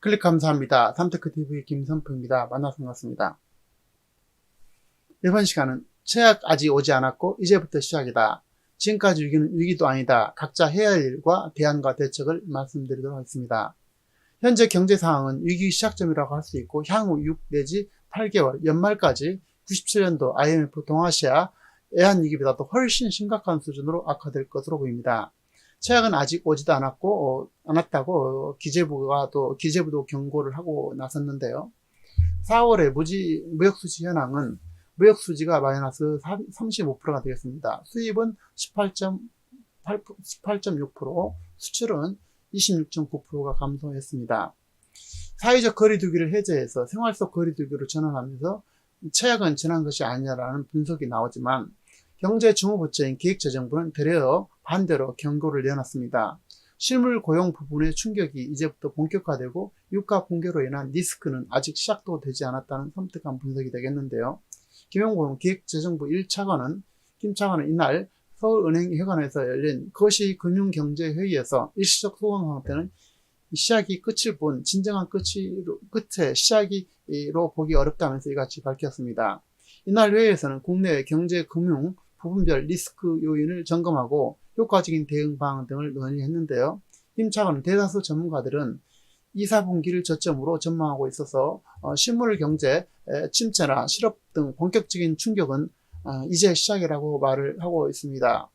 클릭 감사합니다. 삼테크TV 김선표입니다. 만나서 반갑습니다. 이번 시간은 최악 아직 오지 않았고 이제부터 시작이다. 지금까지 위기는 위기도 아니다. 각자 해야 할 일과 대안과 대책을 말씀드리도록 하겠습니다. 현재 경제 상황은 위기 시작점이라고 할 수 있고 향후 6 내지 8개월 연말까지 97년도 IMF 동아시아 애한위기보다도 훨씬 심각한 수준으로 악화될 것으로 보입니다. 최악은 아직 오지도 않았다고 기재부도 경고를 하고 나섰는데요. 4월의 무역수지 현황은 무역수지가 마이너스 35%가 되겠습니다. 수입은 18.6%, 수출은 26.9%가 감소했습니다. 사회적 거리두기를 해제해서 생활 속 거리두기로 전환하면서 최악은 지난 것이 아니냐라는 분석이 나오지만 경제주무부처인 기획재정부는 되려 반대로 경고를 내놨습니다. 실물 고용 부분의 충격이 이제부터 본격화되고 유가 붕괴로 인한 리스크는 아직 시작도 되지 않았다는 섬뜩한 분석이 되겠는데요. 김용곤 기획재정부 1차관은 김차관은 이날 서울은행회관에서 열린 거시금융경제회의에서 일시적 소강 상태는 시작이 끝일 뿐 진정한 끝의 시작으로 보기 어렵다면서 이같이 밝혔습니다. 이날 회의에서는 국내외 경제, 금융, 부분별 리스크 요인을 점검하고 효과적인 대응 방안 등을 논의했는데요. 김 차관은 대다수 전문가들은 2, 4분기를 저점으로 전망하고 있어서 실물 경제 침체나 실업 등 본격적인 충격은 이제 시작이라고 말을 하고 있습니다.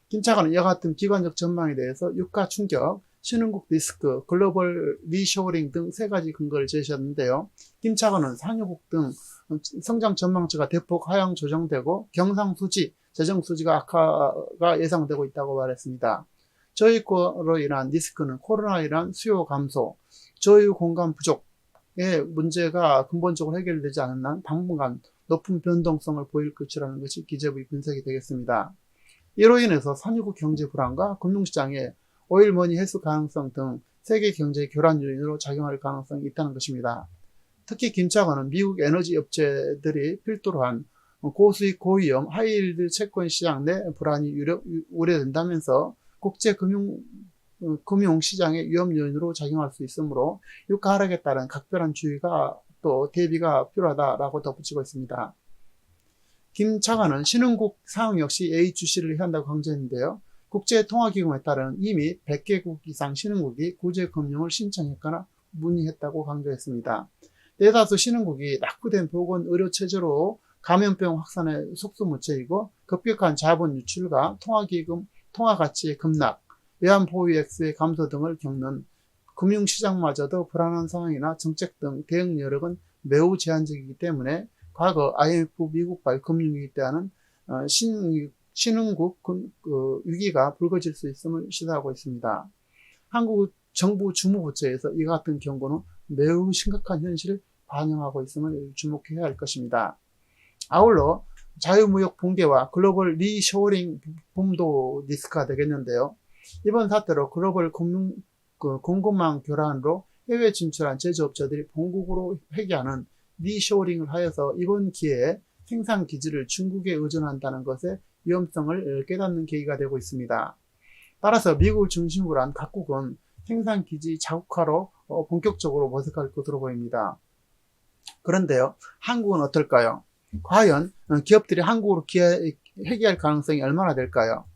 김 차관은 이와 같은 비관적 전망에 대해서 유가 충격, 신흥국 리스크, 글로벌 리쇼어링 등 3가지 근거를 제시했는데요. 김 차관은 상유국 등 성장 전망치가 대폭 하향 조정되고 경상수지, 재정수지가 악화가 예상되고 있다고 말했습니다. 저유가로 인한 리스크는 코로나로 인한 수요 감소, 저유 공간 부족의 문제가 근본적으로 해결되지 않은 한 당분간 높은 변동성을 보일 것이라는 것이 기재부의 분석이 되겠습니다. 이로 인해서 산유국 경제 불안과 금융시장의 오일머니 회수 가능성 등 세계 경제 교란 요인으로 작용할 가능성이 있다는 것입니다. 특히 김 차관은 미국 에너지 업체들이 필두로 한 고수익 고위험 하이힐드 채권 시장 내 불안이 우려된다면서 국제 금융시장의 위험 요인으로 작용할 수 있으므로 유가 하락에 따른 각별한 주의가 또 대비가 필요하다라고 덧붙이고 있습니다. 김 차관은 신흥국 상황 역시 예의주시를 해야 한다고 강조했는데요. 국제통화기금에 따른 이미 100개국 이상 신흥국이 구제금융을 신청했거나 문의했다고 강조했습니다. 대다수 신흥국이 낙후된 보건 의료체제로 감염병 확산의 속수무책이고 급격한 자본 유출과 통화기금 통화가치의 급락, 외환보유액수의 감소 등을 겪는 금융시장마저도 불안한 상황이나 정책 등 대응 여력은 매우 제한적이기 때문에 과거 IMF 미국발 금융위기 때 하는 신흥국 위기가 불거질 수 있음을 시사하고 있습니다. 한국 정부 주무부처에서 이와 같은 경고는 매우 심각한 현실을 반영하고 있음을 주목해야 할 것입니다. 아울러 자유무역 붕괴와 글로벌 리쇼어링 붐도 리스크가 되겠는데요. 이번 사태로 글로벌 공급망 교란으로 해외 진출한 제조업체들이 본국으로 회귀하는 리쇼어링을 하여서 이번 기회에 생산 기지를 중국에 의존한다는 것의 위험성을 깨닫는 계기가 되고 있습니다. 따라서 미국을 중심으로 한 각국은 생산 기지 자국화로 본격적으로 모색할 것으로 보입니다. 그런데요, 한국은 어떨까요? 과연 기업들이 한국으로 회귀할 가능성이 얼마나 될까요?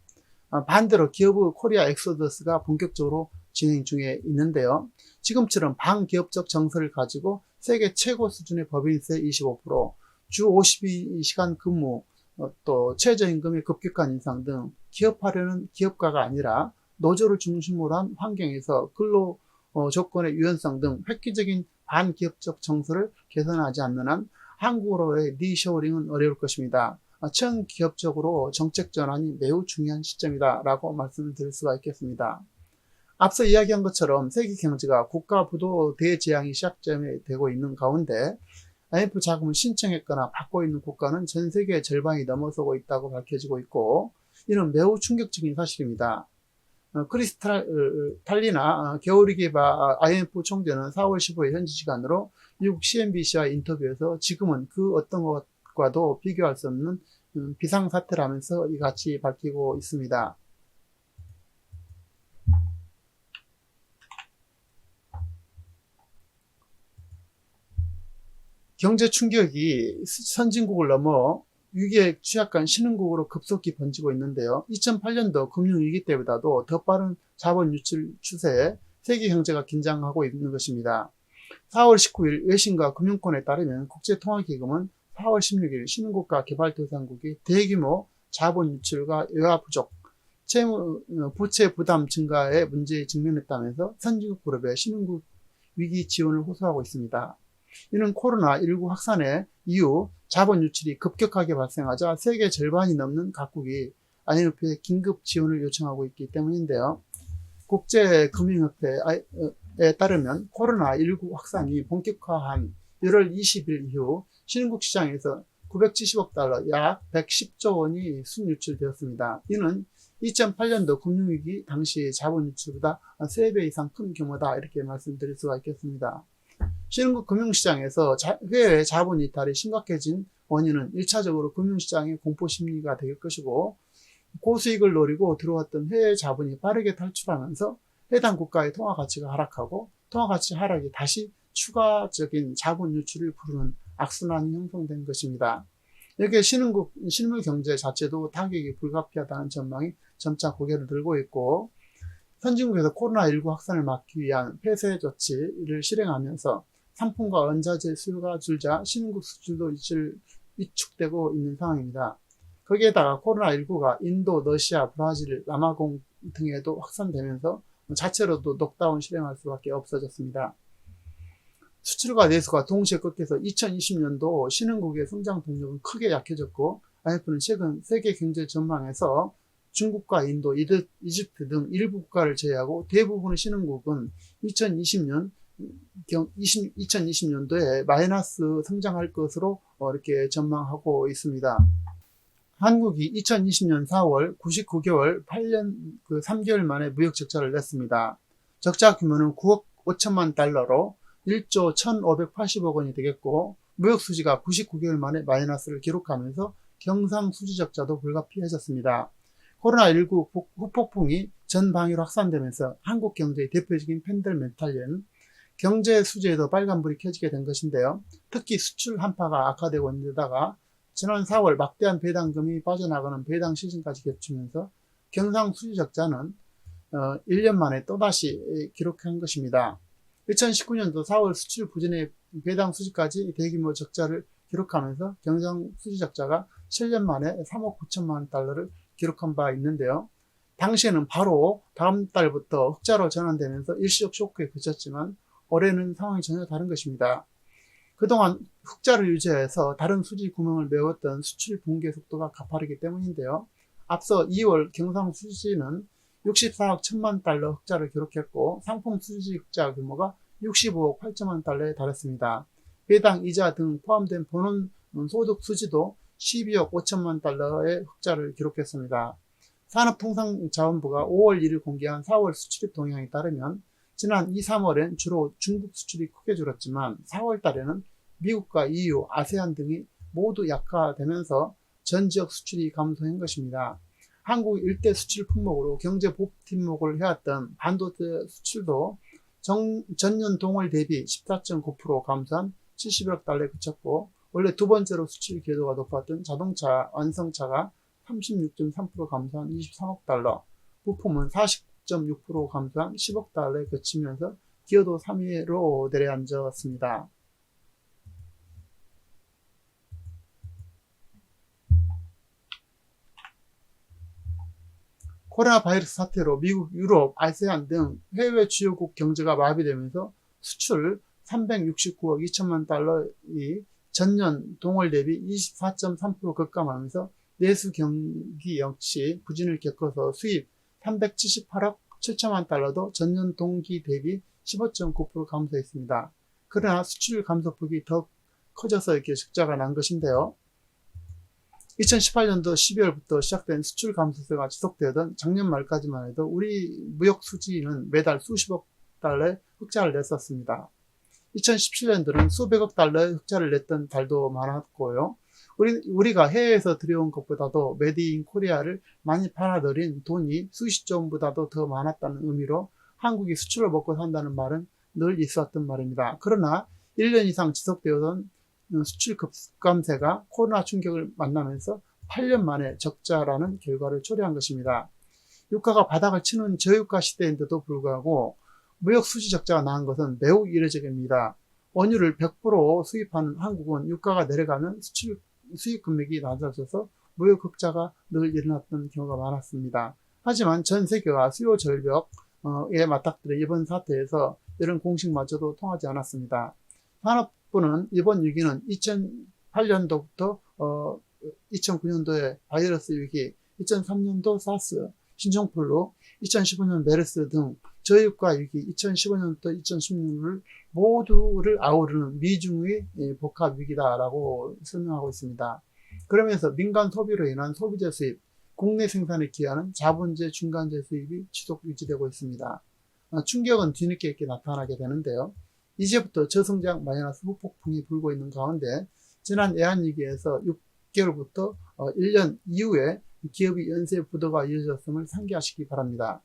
반대로 기업의 코리아 엑소더스가 본격적으로 진행 중에 있는데요. 지금처럼 반기업적 정서를 가지고 세계 최고 수준의 법인세 25%, 주 52시간 근무, 또 최저임금의 급격한 인상 등 기업하려는 기업가가 아니라 노조를 중심으로 한 환경에서 근로 조건의 유연성 등 획기적인 반기업적 정서를 개선하지 않는 한 한국으로의 리쇼어링은 어려울 것입니다. 전기업적으로 정책 전환이 매우 중요한 시점이다 라고 말씀을 드릴 수가 있겠습니다. 앞서 이야기한 것처럼 세계 경제가 국가 부도 대재앙이 시작점이 되고 있는 가운데 IMF 자금을 신청했거나 받고 있는 국가는 전 세계의 절반이 넘어서고 있다고 밝혀지고 있고 이는 매우 충격적인 사실입니다. 크리스탈리나 게오르기에바 IMF 총재는 4월 15일 현지 시간으로 미국 CNBC와 인터뷰에서 지금은 그 어떤 것과도 비교할 수 없는 비상사태라면서 이같이 밝히고 있습니다. 경제 충격이 선진국을 넘어 위기에 취약한 신흥국으로 급속히 번지고 있는데요. 2008년도 금융위기 때보다도 더 빠른 자본 유출 추세에 세계 경제가 긴장하고 있는 것입니다. 4월 19일 외신과 금융권에 따르면 국제통화기금은 4월 16일 신흥국가 개발도상국이 대규모 자본 유출과 외화 부족, 부채 부담 증가의 문제에 직면했다면서 선진국 그룹의 신흥국 위기 지원을 호소하고 있습니다. 이는 코로나19 확산의 이후 자본 유출이 급격하게 발생하자 세계 절반이 넘는 각국이 IMF에 긴급 지원을 요청하고 있기 때문인데요. 국제금융협회에 따르면 코로나19 확산이 본격화한 1월 20일 이후 신흥국 시장에서 970억 달러, 약 110조 원이 순유출되었습니다. 이는 2008년도 금융위기 당시 자본 유출보다 3배 이상 큰 규모다, 이렇게 말씀드릴 수가 있겠습니다. 신흥국 금융시장에서 해외 자본 이탈이 심각해진 원인은 1차적으로 금융시장의 공포심리가 될 것이고, 고수익을 노리고 들어왔던 해외 자본이 빠르게 탈출하면서 해당 국가의 통화가치가 하락하고, 통화가치 하락이 다시 추가적인 자본 유출을 부르는 악순환이 형성된 것입니다. 이렇게 신흥국 실물 경제 자체도 타격이 불가피하다는 전망이 점차 고개를 들고 있고, 선진국에서 코로나19 확산을 막기 위한 폐쇄 조치를 실행하면서 상품과 원자재 수요가 줄자 신흥국 수출도 위축되고 있는 상황입니다. 거기에다가 코로나19가 인도, 러시아, 브라질, 남아공 등에도 확산되면서 자체로도 록다운 실행할 수밖에 없어졌습니다. 수출과 내수가 동시에 꺾여서 2020년도 신흥국의 성장 동력은 크게 약해졌고, IMF는 최근 세계 경제 전망에서 중국과 인도, 이집트 등 일부 국가를 제외하고 대부분의 신흥국은 2020년도에 마이너스 성장할 것으로 이렇게 전망하고 있습니다. 한국이 2020년 4월 99개월 8년 3개월 만에 무역 적자를 냈습니다. 적자 규모는 9억 5천만 달러로 1조 1,580억 원이 되겠고, 무역 수지가 99개월 만에 마이너스를 기록하면서 경상수지 적자도 불가피해졌습니다. 코로나19 후폭풍이 전 방위로 확산되면서 한국 경제의 대표적인 펜들멘탈린 경제 수지에도 빨간불이 켜지게 된 것인데요. 특히 수출 한파가 악화되고 있는데다가 지난 4월 막대한 배당금이 빠져나가는 배당 시즌까지 겹치면서 경상수지 적자는 1년 만에 또다시 기록한 것입니다. 2019년도 4월 수출 부진의 배당 수지까지 대규모 적자를 기록하면서 경상수지 적자가 7년 만에 3억 9천만 달러를 기록한 바 있는데요. 당시에는 바로 다음 달부터 흑자로 전환되면서 일시적 쇼크에 그쳤지만 올해는 상황이 전혀 다른 것입니다. 그동안 흑자를 유지해서 다른 수지 구멍을 메웠던 수출 붕괴 속도가 가파르기 때문인데요. 앞서 2월 경상 수지는 64억 1천만 달러 흑자를 기록했고, 상품 수지 흑자 규모가 65억 8천만 달러에 달했습니다. 배당 이자 등 포함된 본원 소득 수지도 12억 5천만 달러의 흑자를 기록했습니다. 산업통상자원부가 5월 1일 공개한 4월 수출입 동향에 따르면 지난 2, 3월엔 주로 중국 수출이 크게 줄었지만 4월 달에는 미국과 EU, 아세안 등이 모두 약화되면서 전 지역 수출이 감소한 것입니다. 한국 일대 수출 품목으로 경제 보탬목을 해왔던 반도체 수출도 전년 동월 대비 14.9% 감소한 71억 달러에 그쳤고, 원래 두 번째로 수출 기여도가 높았던 자동차 완성차가 36.3% 감소한 23억 달러, 부품은 40.6% 감소한 10억 달러에 그치면서 기여도 3위로 내려앉았습니다. 코로나 바이러스 사태로 미국, 유럽, 아세안 등 해외 주요국 경제가 마비되면서 수출 369억 2천만 달러이 전년 동월 대비 24.3% 급감하면서 내수 경기 역시 부진을 겪어서 수입 378억 7천만 달러도 전년 동기 대비 15.9% 감소했습니다. 그러나 수출 감소폭이 더 커져서 이렇게 적자가 난 것인데요. 2018년도 12월부터 시작된 수출 감소세가 지속되던 작년 말까지만 해도 우리 무역 수지는 매달 수십억 달러의 흑자를 냈었습니다. 2017년도는 수백억 달러의 흑자를 냈던 달도 많았고요. 우리가 해외에서 들여온 것보다도 메드 인 코리아를 많이 팔아들인 돈이 수십조 원보다도 더 많았다는 의미로 한국이 수출을 먹고 산다는 말은 늘 있었던 말입니다. 그러나 1년 이상 지속되었던 수출 급감세가 코로나 충격을 만나면서 8년 만에 적자라는 결과를 초래한 것입니다. 유가가 바닥을 치는 저유가 시대인데도 불구하고 무역 수지 적자가 나은 것은 매우 이례적입니다. 원유를 100% 수입하는 한국은 유가가 내려가면 수출 수입 금액이 낮아져서 무역 흑자가 늘 일어났던 경우가 많았습니다. 하지만 전 세계가 수요 절벽에 맞닥뜨려 이번 사태에서 이런 공식마저도 통하지 않았습니다. 산업부는 이번 위기는 2008년도부터 2009년도에 바이러스 위기, 2003년도 사스, 신종플루, 2015년 메르스 등 저유가 위기, 2015년부터 2016년을 모두를 아우르는 미중의 복합 위기다라고 설명하고 있습니다. 그러면서 민간 소비로 인한 소비재 수입, 국내 생산에 기여하는 자본재, 중간재 수입이 지속 유지되고 있습니다. 충격은 뒤늦게 이렇게 나타나게 되는데요. 이제부터 저성장 마이너스 후폭풍이 불고 있는 가운데 지난 애한위기에서 6개월부터 1년 이후에 기업이 연쇄 부도가 이어졌음을 상기하시기 바랍니다.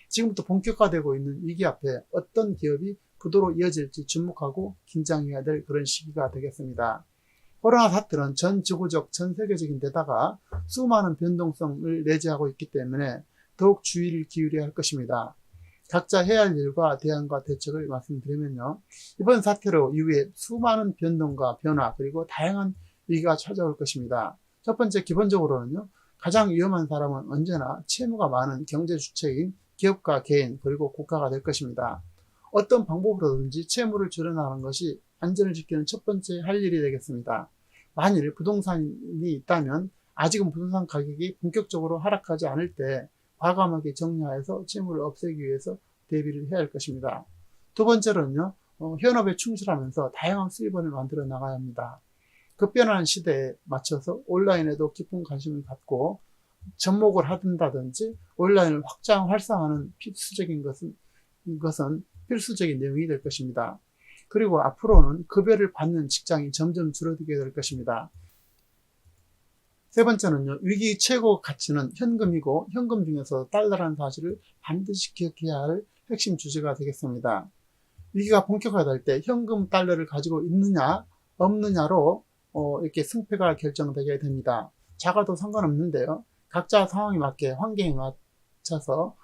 지금부터 본격화되고 있는 위기 앞에 어떤 기업이 부도로 이어질지 주목하고 긴장해야 될 그런 시기가 되겠습니다. 코로나 사태는 전 지구적, 전 세계적인 데다가 수많은 변동성을 내재하고 있기 때문에 더욱 주의를 기울여야 할 것입니다. 각자 해야 할 일과 대안과 대책을 말씀드리면요. 이번 사태로 이후에 수많은 변동과 변화 그리고 다양한 위기가 찾아올 것입니다. 첫 번째 기본적으로는요. 가장 위험한 사람은 언제나 채무가 많은 경제 주체인 기업과 개인 그리고 국가가 될 것입니다. 어떤 방법으로든지 채무를 줄여나가는 것이 안전을 지키는 첫 번째 할 일이 되겠습니다. 만일 부동산이 있다면 아직은 부동산 가격이 본격적으로 하락하지 않을 때 과감하게 정리하여서 채무를 없애기 위해서 대비를 해야 할 것입니다. 두 번째로는요. 현업에 충실하면서 다양한 수입원을 만들어 나가야 합니다. 급변하는 시대에 맞춰서 온라인에도 깊은 관심을 갖고 접목을 하든다든지 온라인을 활성화하는 필수적인 것은 필수적인 내용이 될 것입니다. 그리고 앞으로는 급여를 받는 직장이 점점 줄어들게 될 것입니다. 세 번째는요. 위기 최고 가치는 현금이고 현금 중에서 달러라는 사실을 반드시 기억해야 할 핵심 주제가 되겠습니다. 위기가 본격화될 때 현금 달러를 가지고 있느냐 없느냐로 이렇게 승패가 결정되게 됩니다. 작아도 상관없는데요. 각자 상황에 맞게 환경에 맞춰서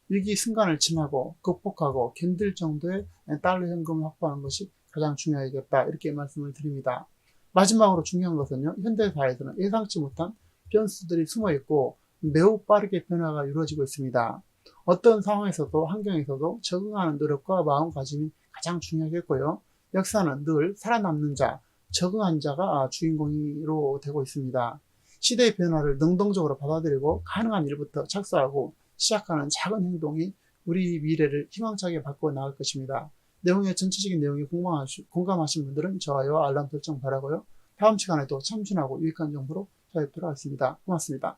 위기 순간을 지나고 극복하고 견딜 정도의 달러 현금을 확보하는 것이 가장 중요하겠다 이렇게 말씀을 드립니다. 마지막으로 중요한 것은요. 현대사회에서는 예상치 못한 변수들이 숨어있고 매우 빠르게 변화가 이루어지고 있습니다. 어떤 상황에서도 환경에서도 적응하는 노력과 마음가짐이 가장 중요하겠고요. 역사는 늘 살아남는 자, 적응한 자가 주인공으로 되고 있습니다. 시대의 변화를 능동적으로 받아들이고 가능한 일부터 착수하고 시작하는 작은 행동이 우리 미래를 희망차게 바꿔 나갈 것입니다. 내용의 전체적인 내용이 공감하신 분들은 좋아요와 알람 설정 바라고요. 다음 시간에도 참신하고 유익한 정보로 찾아뵙도록 하겠습니다. 고맙습니다.